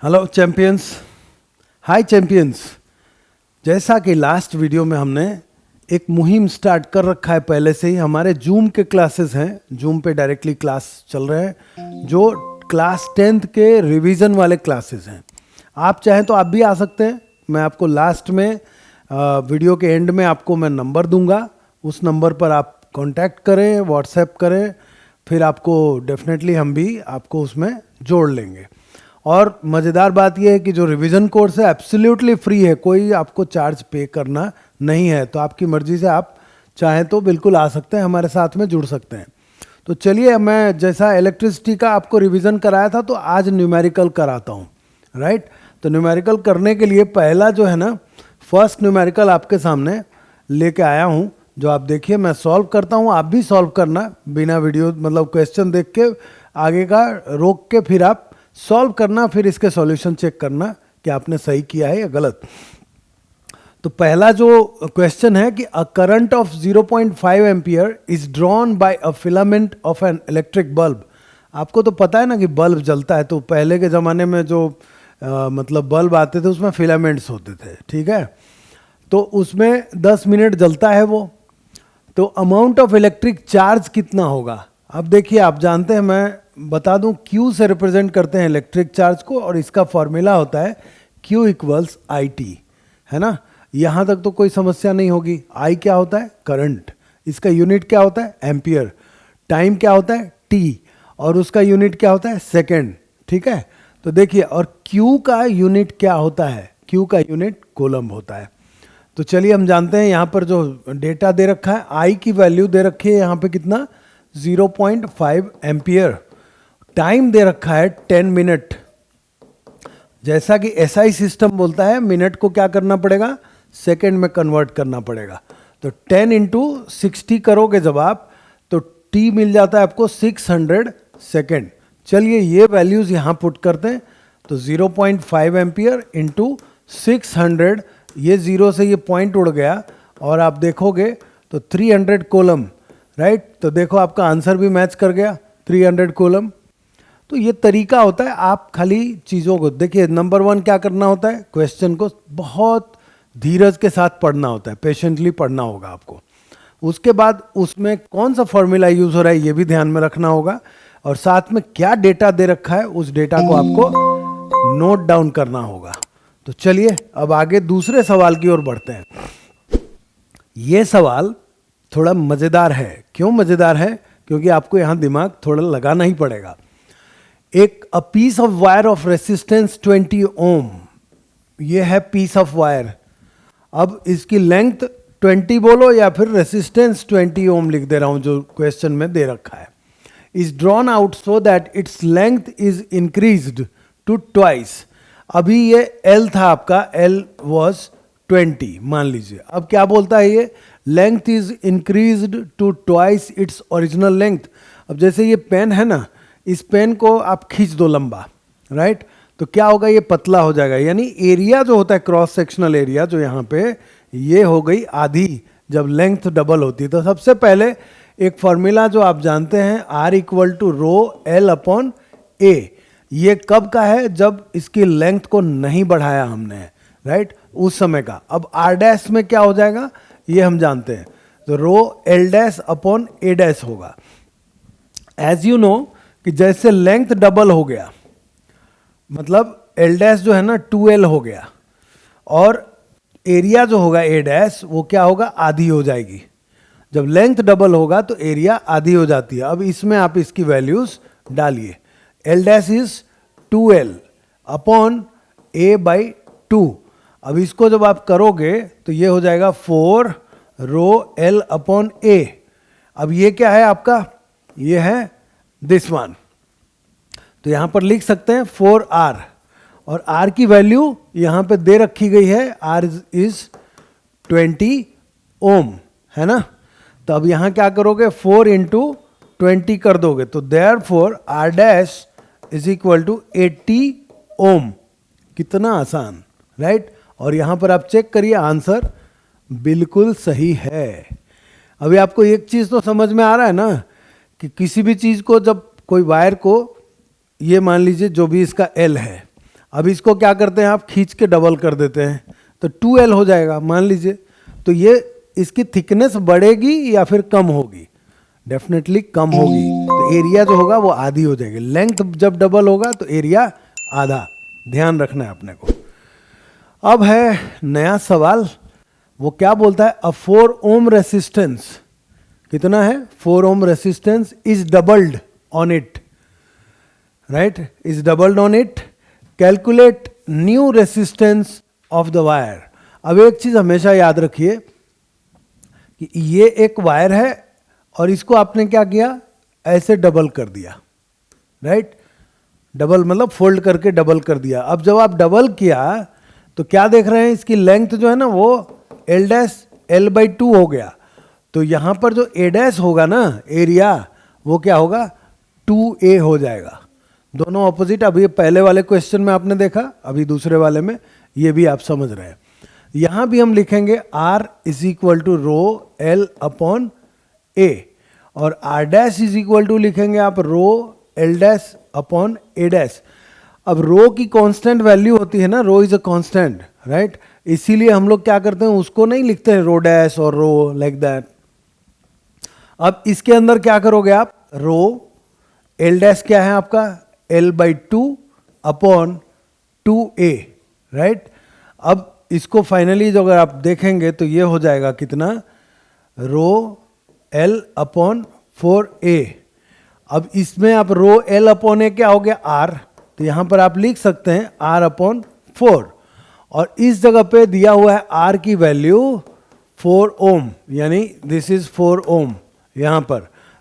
Hello champions, हाय champions. जैसा कि last video में हमने एक मुहिम स्टार्ट कर रखा है पहले से ही, हमारे जूम के क्लासेस हैं, जूम पे डायरेक्टली क्लास चल रहे हैं जो क्लास 10th के रिवीजन वाले क्लासेस हैं। आप चाहें तो आप भी आ सकते हैं। मैं आपको लास्ट में वीडियो के एंड में आपको मैं नंबर दूंगा, उस नंबर पर आप कांटेक्ट करें, व्हाट्सएप करें, फिर आपको डेफिनेटली हम भी आपको उसमें जोड़ लेंगे। और मज़ेदार बात यह है कि जो रिवीजन कोर्स है एब्सोल्युटली फ्री है, कोई आपको चार्ज पे करना नहीं है। तो आपकी मर्जी से आप चाहें तो बिल्कुल आ सकते हैं, हमारे साथ में जुड़ सकते हैं। तो चलिए, मैं जैसा इलेक्ट्रिसिटी का आपको रिवीजन कराया था तो आज न्यूमेरिकल कराता हूँ, राइट। तो न्यूमेरिकल करने के लिए पहला जो है ना, फर्स्ट न्यूमेरिकल आपके सामने लेके आया हूँ, जो आप देखिए मैं सॉल्व करता हूँ, आप भी सॉल्व करना बिना वीडियो मतलब क्वेश्चन देख के आगे का रोक के फिर आप सॉल्व करना, फिर इसके सॉल्यूशन चेक करना कि आपने सही किया है या गलत। तो पहला जो क्वेश्चन है कि a current of 0.5 ampere is drawn by a filament of an electric bulb. आपको तो पता है ना कि बल्ब जलता है, तो पहले के ज़माने में जो मतलब बल्ब आते थे उसमें फिलामेंट्स होते थे, ठीक है। तो उसमें 10 मिनट जलता है वो। तो अमाउंट ऑफ इलेक्ट्रिक चार्ज कितना होगा। अब देखिए, आप जानते हैं, मैं बता दूं, Q से रिप्रेजेंट करते हैं इलेक्ट्रिक चार्ज को, और इसका फॉर्मूला होता है Q = IT, है ना। यहाँ तक तो कोई समस्या नहीं होगी। I क्या होता है? करंट। इसका यूनिट क्या होता है? एम्पियर। टाइम क्या होता है? T। और उसका यूनिट क्या होता है? सेकेंड, ठीक है। तो देखिए, और Q का यूनिट क्या होता है? Q का यूनिट कूलम्ब होता है। तो चलिए, हम जानते हैं यहाँ पर जो डेटा दे रखा है, I की वैल्यू दे रखी है यहाँ पे कितना? 0.5 एम्पियर। टाइम दे रखा है 10 मिनट। जैसा कि SI सिस्टम बोलता है, मिनट को क्या करना पड़ेगा? सेकेंड में कन्वर्ट करना पड़ेगा। तो 10 × 60 करोगे जब आप, तो T मिल जाता है आपको 600 सेकेंड। चलिए, ये वैल्यूज यहाँ पुट करते हैं। तो 0.5 एम्पियर इंटू 600, ये जीरो से ये पॉइंट उड़ गया, और आप देखोगे तो 300 कूलम, राइट। तो देखो, आपका आंसर भी मैच कर गया, 300 कूलम। तो ये तरीका होता है, आप खाली चीज़ों को देखिए। नंबर 1 क्या करना होता है? क्वेश्चन को बहुत धीरज के साथ पढ़ना होता है, पेशेंटली पढ़ना होगा आपको। उसके बाद उसमें कौन सा फॉर्मूला यूज़ हो रहा है ये भी ध्यान में रखना होगा, और साथ में क्या डेटा दे रखा है उस डेटा को आपको नोट डाउन करना होगा। तो चलिए, अब आगे दूसरे सवाल की ओर बढ़ते हैं। ये सवाल थोड़ा मज़ेदार है। क्यों मज़ेदार है? क्योंकि आपको यहाँ दिमाग थोड़ा लगाना ही पड़ेगा। एक a piece of wire of resistance 20 ohm, ये है पीस ऑफ वायर। अब इसकी लेंथ 20 बोलो या फिर रेसिस्टेंस 20 ओम लिख दे रहा हूँ जो क्वेश्चन में दे रखा है। Is drawn out so that its length is increased to twice. अभी ये L था आपका, L वॉज 20 मान लीजिए। अब क्या बोलता है ये? Length is increased to twice its original length. अब जैसे ये पेन है ना, इस पेन को आप खींच दो लंबा, राइट। तो क्या होगा? ये पतला हो जाएगा, यानी एरिया जो होता है, क्रॉस सेक्शनल एरिया जो यहाँ पे, ये हो गई आधी जब लेंथ डबल होती है। तो सबसे पहले एक फॉर्मूला जो आप जानते हैं, R = ρL/A। ये कब का है? जब इसकी लेंथ को नहीं बढ़ाया हमने, राइट, उस समय का। अब R' में क्या हो जाएगा ये हम जानते हैं, तो ρL'/A' होगा। एज यू नो कि जैसे लेंथ डबल हो गया, मतलब L' जो है ना 2L हो गया, और एरिया जो होगा A' वो क्या होगा? आधी हो जाएगी। जब लेंथ डबल होगा तो एरिया आधी हो जाती है। अब इसमें आप इसकी वैल्यूज डालिए। L' is 2L/A/2। अब इसको जब आप करोगे तो ये हो जाएगा 4 ρL/A। अब ये क्या है आपका? ये है दिस वन। तो यहां पर लिख सकते हैं 4R, और R की वैल्यू यहां पे दे रखी गई है, R इज 20 ओम, है ना। तो अब यहां क्या करोगे? 4 × 20 कर दोगे, तो therefore R' is equal to 80 ohm. कितना आसान, राइट। और यहां पर आप चेक करिए, आंसर बिल्कुल सही है। अभी आपको एक चीज तो समझ में आ रहा है ना, कि किसी भी चीज को, जब कोई वायर को, ये मान लीजिए जो भी इसका L है, अब इसको क्या करते हैं आप, खींच के डबल कर देते हैं तो 2L हो जाएगा मान लीजिए। तो ये इसकी थिकनेस बढ़ेगी या फिर कम होगी, डेफिनेटली कम होगी, तो एरिया जो होगा वो आधी हो जाएगी। लेंथ जब डबल होगा तो एरिया आधा, ध्यान रखना है अपने को। अब है नया सवाल, वो क्या बोलता है, अ 4 ओम रेसिस्टेंस, कितना है 4 ohm resistance is doubled on it, right, is doubled on it, calculate new resistance of the wire. अब एक चीज हमेशा याद रखिए कि ये एक वायर है और इसको आपने क्या किया, ऐसे डबल कर दिया, राइट, डबल मतलब फोल्ड करके डबल कर दिया। अब जब आप डबल किया तो क्या देख रहे हैं, इसकी लेंथ जो है ना वो L'(L/2) हो गया। तो यहां पर जो A' होगा ना एरिया, वो क्या होगा 2A हो जाएगा। दोनों ऑपोजिट, अभी पहले वाले क्वेश्चन में आपने देखा, अभी दूसरे वाले में ये भी आप समझ रहे हैं। यहां भी हम लिखेंगे R is equal to rho L upon A, और R' इज इक्वल टू लिखेंगे आप रो L' अपॉन A'। अब रो की कांस्टेंट वैल्यू होती है ना, रो इज अ कांस्टेंट, राइट, इसीलिए हम लोग क्या करते हैं, उसको नहीं लिखते हैं रो डैश और रो लाइक दैट। अब इसके अंदर क्या करोगे आप, रो L' क्या है आपका L/2 अपॉन 2A, राइट। अब इसको फाइनली जो अगर आप देखेंगे तो ये हो जाएगा कितना, रो L अपॉन 4A। अब इसमें आप रो L अपॉन A क्या हो गया R, तो यहां पर आप लिख सकते हैं R अपॉन 4, और इस जगह पे दिया हुआ है R की वैल्यू 4 ओम, यानी दिस इज 4 ओम यहां पर,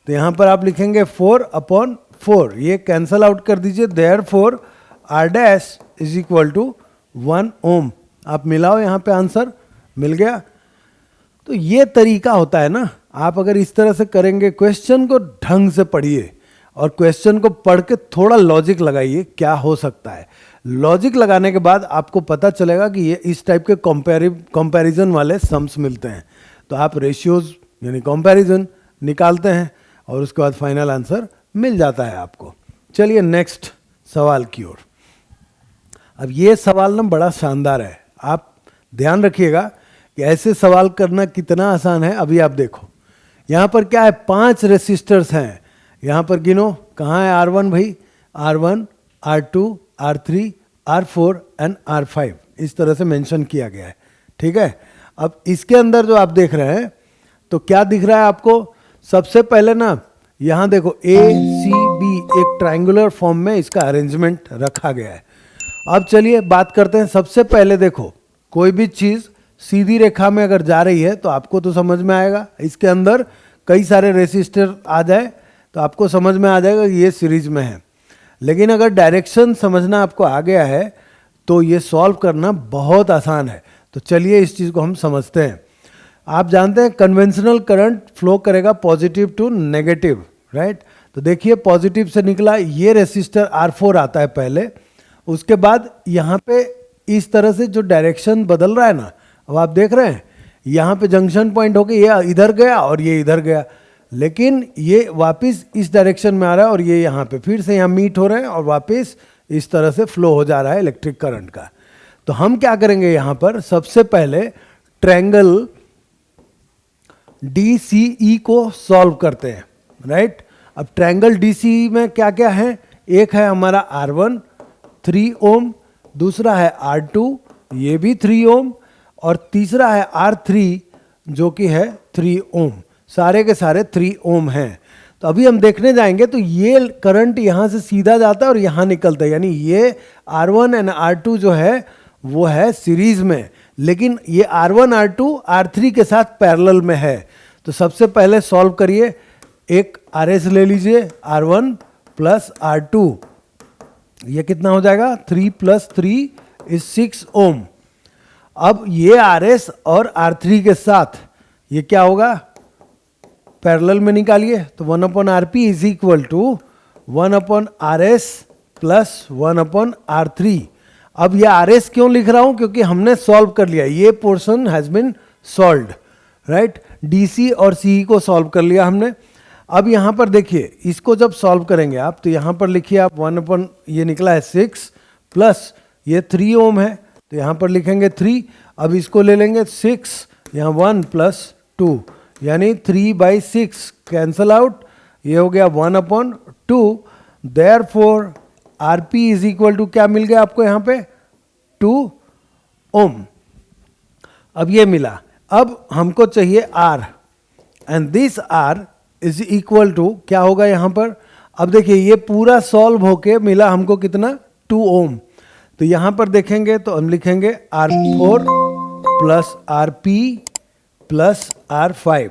तो यहां पर आप लिखेंगे 4 अपॉन 4, ये कैंसल आउट कर दीजिए, therefore R' is equal to 1 ohm. आप मिलाओ, यहां पे आंसर मिल गया। तो ये तरीका होता है ना, आप अगर इस तरह से करेंगे, क्वेश्चन को ढंग से पढ़िए और क्वेश्चन को पढ़ के थोड़ा लॉजिक लगाइए क्या हो सकता है। लॉजिक लगाने के बाद आपको पता चलेगा कि ये इस टाइप के कंपैरिजन वाले सम्स मिलते हैं, तो आप रेशियोज यानी कंपैरिजन निकालते हैं और उसके बाद फाइनल आंसर मिल जाता है आपको। चलिए नेक्स्ट सवाल की ओर। अब ये सवाल ना बड़ा शानदार है, आप ध्यान रखिएगा कि ऐसे सवाल करना कितना आसान है। अभी आप देखो यहाँ पर क्या है, 5 रेसिस्टर्स हैं, यहाँ पर गिनो कहाँ है R1 भाई, R1, R2, R3, R4 and R5, इस तरह से मेंशन किया गया है, ठीक है। अब इसके अंदर जो आप देख रहे हैं तो क्या दिख रहा है आपको, सबसे पहले ना यहाँ देखो ACB एक ट्रायंगुलर फॉर्म में इसका अरेंजमेंट रखा गया है। अब चलिए बात करते हैं, सबसे पहले देखो कोई भी चीज़ सीधी रेखा में अगर जा रही है तो आपको तो समझ में आएगा, इसके अंदर कई सारे रेसिस्टर आ जाए तो आपको समझ में आ जाएगा कि ये सीरीज में है। लेकिन अगर डायरेक्शन समझना आपको आ गया है तो ये सॉल्व करना बहुत आसान है। तो चलिए इस चीज़ को हम समझते हैं। आप जानते हैं कन्वेंशनल करंट फ्लो करेगा पॉजिटिव टू नेगेटिव, राइट। तो देखिए पॉजिटिव से निकला, ये रेसिस्टर R4 आता है पहले, उसके बाद यहाँ पे इस तरह से जो डायरेक्शन बदल रहा है ना, अब आप देख रहे हैं यहाँ पे जंक्शन पॉइंट होके ये इधर गया और ये इधर गया, लेकिन ये वापस इस डायरेक्शन में आ रहा है और ये यहाँ पे फिर से यहाँ मीट हो रहे हैं और वापस इस तरह से फ्लो हो जा रहा है इलेक्ट्रिक करंट का। तो हम क्या करेंगे, यहाँ पर सबसे पहले ट्रायंगल DCE को सॉल्व करते हैं, राइट। अब ट्रायंगल DCE में क्या क्या है, एक है हमारा R1 3 ओम, दूसरा है R2 ये भी 3 ओम, और तीसरा है R3 जो कि है 3 ओम, सारे के सारे 3 ओम हैं। तो अभी हम देखने जाएंगे तो ये करंट यहाँ से सीधा जाता है और यहाँ निकलता है, यानी ये R1 एंड R2 जो है वो है सीरीज में, लेकिन ये R1 R2 R3 के साथ पैरेलल में है। तो सबसे पहले सॉल्व करिए, एक RS ले लीजिए, R1 प्लस R2, ये कितना हो जाएगा 3 + 3 इज 6 ओम। अब ये RS और R3 के साथ ये क्या होगा, पैरेलल में निकालिए, तो 1/RP is equal to 1/RS plus 1/R3। अब ये RS क्यों लिख रहा हूं, क्योंकि हमने सॉल्व कर लिया, ये portion has been solved, right. DC और CE को सॉल्व कर लिया हमने। अब यहाँ पर देखिए, इसको जब सॉल्व करेंगे आप तो यहाँ पर लिखिए आप 1 ये निकला है 6 प्लस ये 3 ओम है तो यहाँ पर लिखेंगे 3। अब इसको ले लेंगे 6, यहाँ 1 प्लस 2 यानी 3/6 कैंसल आउट, ये हो गया 1/2। Therefore RP is equal to क्या मिल गया आपको यहाँ पे 2 ओम। अब ये मिला, अब हमको चाहिए R and this R is equal to क्या होगा यहाँ पर। अब देखिए ये पूरा सॉल्व होके मिला हमको कितना 2 ओम। तो यहाँ पर देखेंगे तो हम लिखेंगे R4 plus RP plus R5।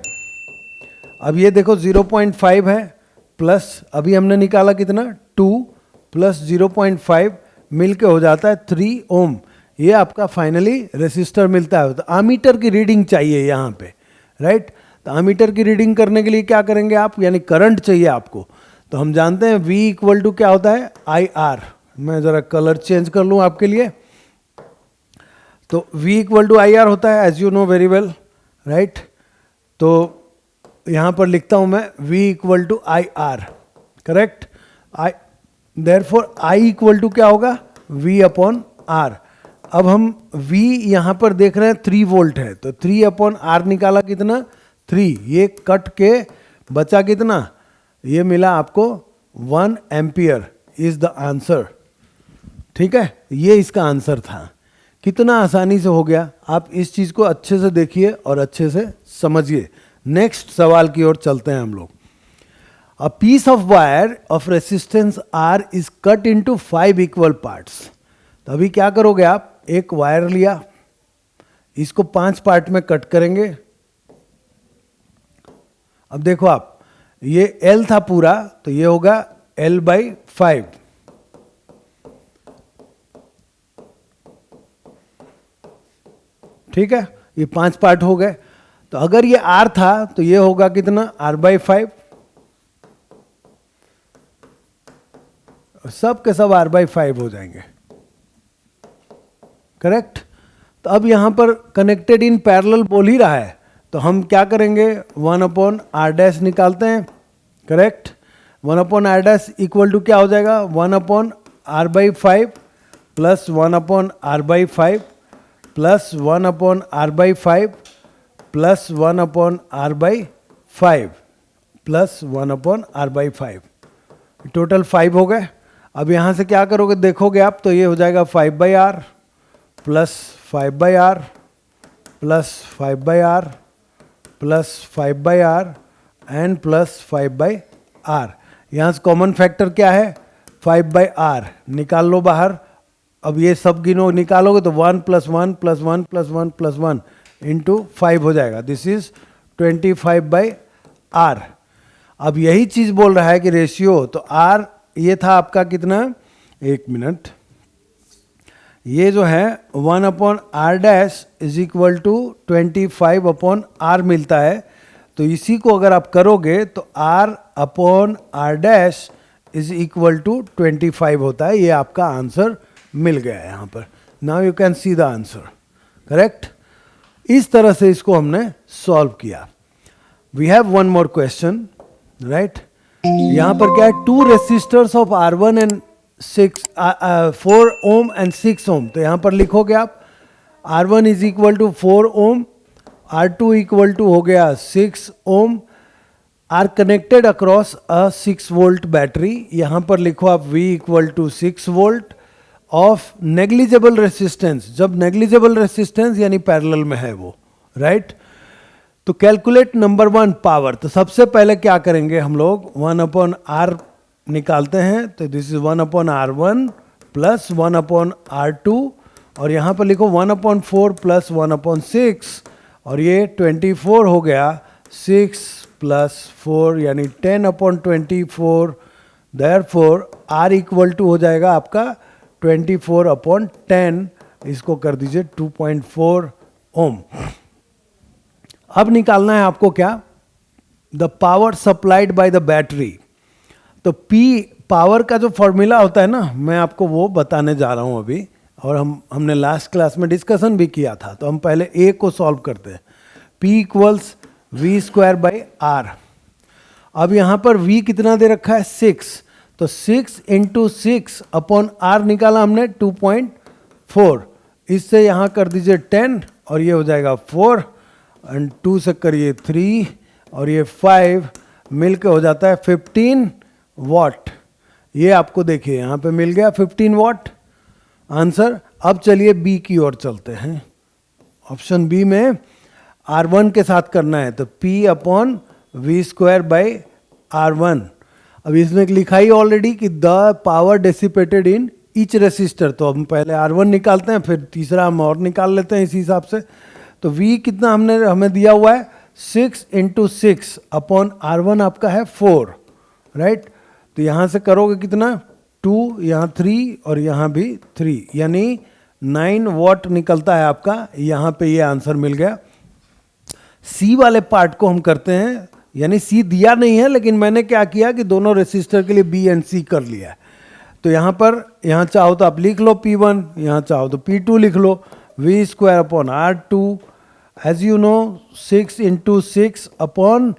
अब ये देखो 0.5 है प्लस अभी हमने निकाला कितना 2 प्लस 0.5 मिल के हो जाता है 3 ओम। ये आपका फाइनली रेसिस्टर मिलता है। तो आमीटर की रीडिंग चाहिए यहाँ पे, राइट। तो आमीटर की रीडिंग करने के लिए क्या करेंगे आप, यानी करंट चाहिए आपको। तो हम जानते हैं V इक्वल टू क्या होता है IR। मैं ज़रा कलर चेंज कर लूँ आपके लिए। तो V इक्वल टू IR होता है as you know very well, right. तो यहाँ पर लिखता हूँ मैं V equal to IR, correct. Therefore I equal to क्या होगा V अपॉन R। अब हम V यहाँ पर देख रहे हैं 3 वोल्ट है तो 3 अपॉन R निकाला कितना 3, ये कट के बचा कितना, ये मिला आपको 1 एम्पियर इज द आंसर। ठीक है, ये इसका आंसर था। कितना आसानी से हो गया, आप इस चीज को अच्छे से देखिए और अच्छे से समझिए। नेक्स्ट सवाल की ओर चलते हैं हम लोग। A piece of wire of resistance R is cut into 5 equal parts. तो अभी क्या करोगे आप, एक वायर लिया, इसको 5 पार्ट में कट करेंगे। अब देखो आप, ये L था पूरा तो ये होगा L/5। ठीक है, ये 5 पार्ट हो गए। तो अगर ये R था तो ये होगा कितना R/5। सब के सब R/5 हो जाएंगे, करेक्ट। तो अब यहां पर कनेक्टेड इन पैरेलल बोल ही रहा है तो हम क्या करेंगे 1/R' निकालते हैं, करेक्ट। 1/R' इक्वल टू क्या हो जाएगा 1/R/5 plus 1/R/5 plus 1/R/5 plus 1/R/5 plus 1/R/5, total 5 हो गए। अब यहाँ से क्या करोगे देखोगे आप तो ये हो जाएगा 5/R plus 5/R plus 5/R plus 5/R and plus 5/R। यहाँ से कॉमन फैक्टर क्या है 5/R, निकाल लो बाहर। अब ये सब गिनो निकालोगे तो 1 + 1 + 1 + 1 + 1 इंटू 5 हो जाएगा। This is 25/R। अब यही चीज बोल रहा है कि रेशियो, तो R ये था आपका कितना, एक मिनट, ये जो है 1/R' is equal to 25/R मिलता है। तो इसी को अगर आप करोगे तो R/R' इज इक्वल टू 25 होता है। ये आपका आंसर मिल गया है यहाँ पर। Now you can see the answer, correct. इस तरह से इसको हमने सॉल्व किया। We have one more question, right. यहाँ पर क्या है, 2 resistors of R1 and 4 ohm and 6 ohm. तो यहाँ पर लिखोगे आप R1 is equal to 4 ohm, R2 equal to हो गया 6 ohm, are connected across a 6 volt battery. यहाँ पर लिखो आप V equal to 6 volt of negligible resistance. जब नेग्लिजिबल रेसिस्टेंस यानी पैरेलल में है वो, राइट। तो कैलकुलेट नंबर 1 पावर। तो सबसे पहले क्या करेंगे हम लोग 1/R निकालते हैं। तो this is 1/R1 plus 1/R2 और यहाँ पर लिखो 1/4 प्लस 1/6 और ये 24 हो गया, 6 प्लस 4 यानी 10/24। देयरफॉर R इक्वल टू हो जाएगा आपका 24/10, इसको कर दीजिए 2.4 ओम। अब निकालना है आपको क्या, the power supplied by the battery. तो P पावर का जो फॉर्मूला होता है ना, मैं आपको वो बताने जा रहा हूं अभी, और हमने लास्ट क्लास में डिस्कशन भी किया था। तो हम पहले A को सॉल्व करते हैं। P equals V²/R। अब यहां पर V कितना दे रखा है 6, तो 6 × 6/R निकाला हमने 2.4 4, इससे यहाँ कर दीजिए 10 और ये हो जाएगा 4 एंड 2 से करिए 3 और ये 5 मिलके हो जाता है 15 वॉट। ये आपको देखिए यहाँ पे मिल गया 15 वॉट आंसर। अब चलिए बी की ओर चलते हैं। ऑप्शन बी में R1 के साथ करना है तो P/V²/R1। अब इसमें लिखा ही ऑलरेडी कि the power dissipated in each resistor, तो हम पहले R1 निकालते हैं फिर तीसरा हम और निकाल लेते हैं इसी हिसाब से। तो V कितना हमें दिया हुआ है 6 × 6 अपॉन R1 आपका है 4, राइट। तो यहाँ से करोगे कितना 2, यहाँ 3 और यहाँ भी 3, यानी 9 वॉट निकलता है आपका। यहाँ पे ये आंसर मिल गया। सी वाले पार्ट को हम करते हैं, यानी सी दिया नहीं है लेकिन मैंने क्या किया कि दोनों रेसिस्टर के लिए बी एंड सी कर लिया है। तो यहाँ पर यहाँ चाहो तो आप लिख लो P1, यहाँ चाहो तो P2 लिख लो। V²/R2 as you know 6 × 6 upon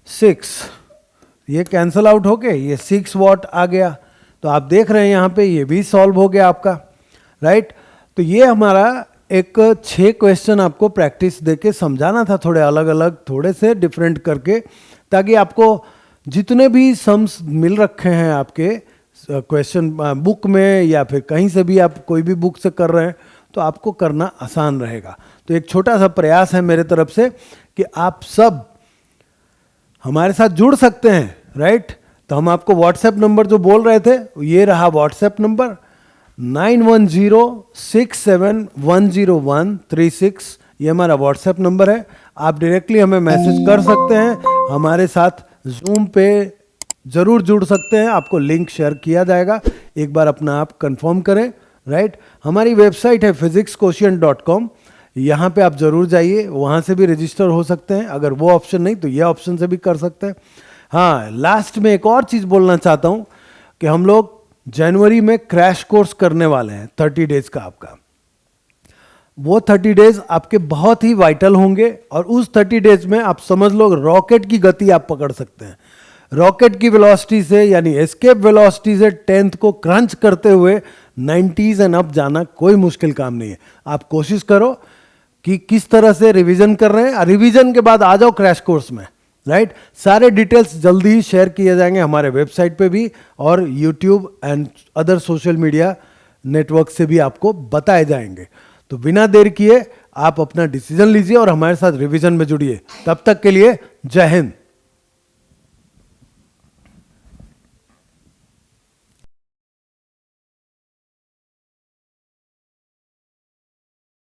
6, ये कैंसल आउट हो गए, ये 6 वॉट आ गया। तो आप देख रहे हैं यहाँ पे ये भी सॉल्व हो गया आपका, राइट। तो ये हमारा एक 6 क्वेश्चन आपको प्रैक्टिस देके समझाना था, थोड़े अलग अलग, थोड़े से डिफरेंट करके, ताकि आपको जितने भी सम्स मिल रखे हैं आपके क्वेश्चन बुक में या फिर कहीं से भी आप कोई भी बुक से कर रहे हैं तो आपको करना आसान रहेगा। तो एक छोटा सा प्रयास है मेरे तरफ से कि आप सब हमारे साथ जुड़ सकते हैं, राइट। तो हम आपको व्हाट्सएप नंबर जो बोल रहे थे ये रहा व्हाट्सएप नंबर 9106710136, ये हमारा व्हाट्सएप नंबर है। आप डायरेक्टली हमें मैसेज कर सकते हैं, हमारे साथ जूम पे ज़रूर जुड़ सकते हैं, आपको लिंक शेयर किया जाएगा। एक बार अपना आप कंफर्म करें, राइट। हमारी वेबसाइट है physicsquotient.com, यहाँ पे आप ज़रूर जाइए, वहाँ से भी रजिस्टर हो सकते हैं। अगर वो ऑप्शन नहीं तो ये ऑप्शन से भी कर सकते हैं। हाँ, लास्ट में एक और चीज़ बोलना चाहता हूँ कि हम लोग जनवरी में क्रैश कोर्स करने वाले हैं 30 डेज का आपका। वो 30 डेज आपके बहुत ही वाइटल होंगे और उस 30 डेज में आप समझ लो रॉकेट की गति आप पकड़ सकते हैं। रॉकेट की वेलोसिटी से यानी एस्केप वेलोसिटी से 10th को क्रंच करते हुए 90s एंड अप जाना कोई मुश्किल काम नहीं है। आप कोशिश करो कि किस तरह से रिवीजन कर रहे हैं, रिवीजन के बाद आ जाओ क्रैश कोर्स में, राइट। सारे डिटेल्स जल्दी ही शेयर किए जाएंगे हमारे वेबसाइट पे भी और YouTube and other social media network से भी आपको बताए जाएंगे। तो बिना देर किए आप अपना डिसीजन लीजिए और हमारे साथ रिवीजन में जुड़िए। तब तक के लिए जय हिंद।